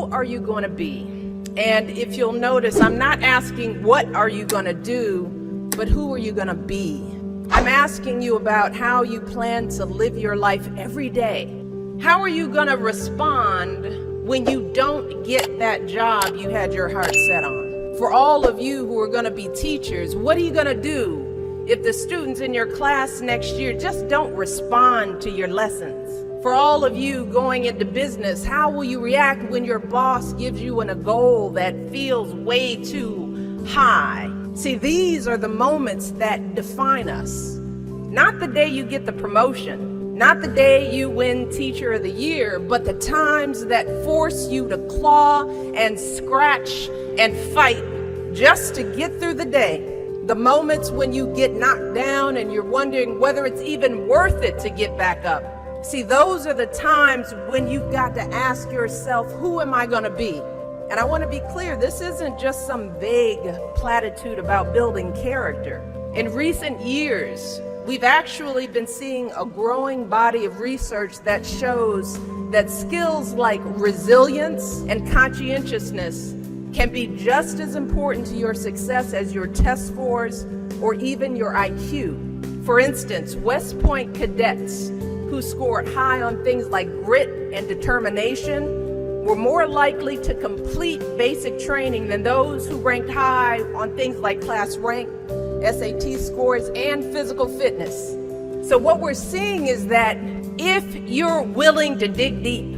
who are you going to be? And if you'll notice, I'm not asking what are you going to do, but who are you going to be? I'm asking you about how you plan to live your life every day. How are you going to respond when you don't get that job you had your heart set on? For all of you who are going to be teachers, what are you going to do if the students in your class next year just don't respond to your lessons? For all of you going into business, how will you react when your boss gives you a goal that feels way too high? See, these are the moments that define us. Not the day you get the promotion, not the day you win Teacher of the Year, but the times that force you to claw and scratch and fight just to get through the day. The moments when you get knocked down and you're wondering whether it's even worth it to get back up. See, those are the times when you've got to ask yourself, who am I going to be? And I want to be clear, this isn't just some vague platitude about building character. In recent years, we've actually been seeing a growing body of research that shows that skills like resilience and conscientiousness can be just as important to your success as your test scores or even your IQ. For instance, West Point cadets who scored high on things like grit and determination were more likely to complete basic training than those who ranked high on things like class rank, SAT scores, and physical fitness. So what we're seeing is that if you're willing to dig deep,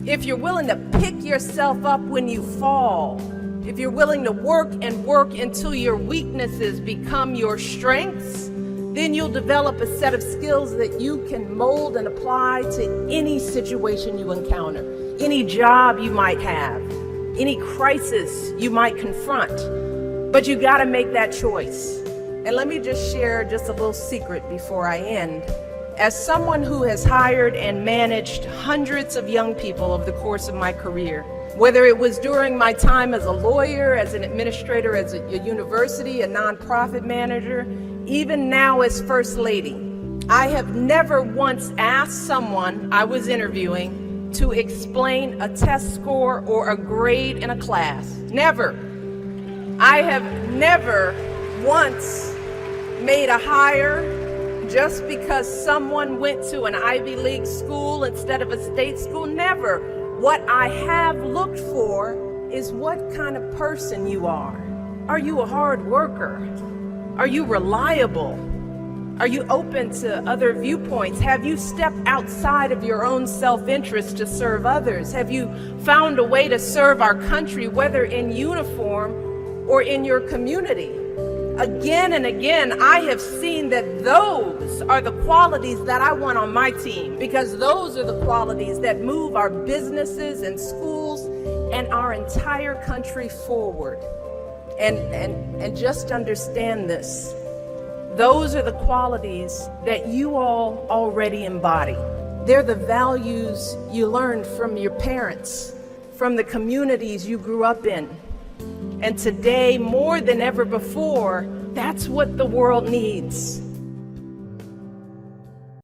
if you're willing to pick yourself up when you fall, if you're willing to work and work until your weaknesses become your strengths, then you'll develop a set of skills that you can mold and apply to any situation you encounter, any job you might have, any crisis you might confront. But you got to make that choice. And let me just share just a little secret before I end. As someone who has hired and managed hundreds of young people over the course of my career, whether it was during my time as a lawyer, as an administrator, as a university, a nonprofit manager, even now as First Lady, I have never once asked someone I was interviewing to explain a test score or a grade in a class. Never. I have never once made a hire just because someone went to an Ivy League school instead of a state school. Never. What I have looked for is what kind of person you are. Are you a hard worker? Are you reliable? Are you open to other viewpoints? Have you stepped outside of your own self-interest to serve others? Have you found a way to serve our country, whether in uniform or in your community? Again and again, I have seen that those are the qualities that I want on my team, because those are the qualities that move our businesses and schools and our entire country forward. And just understand this. Those are the qualities that you all already embody. They're the values you learned from your parents, from the communities you grew up in. And today, more than ever before, that's what the world needs.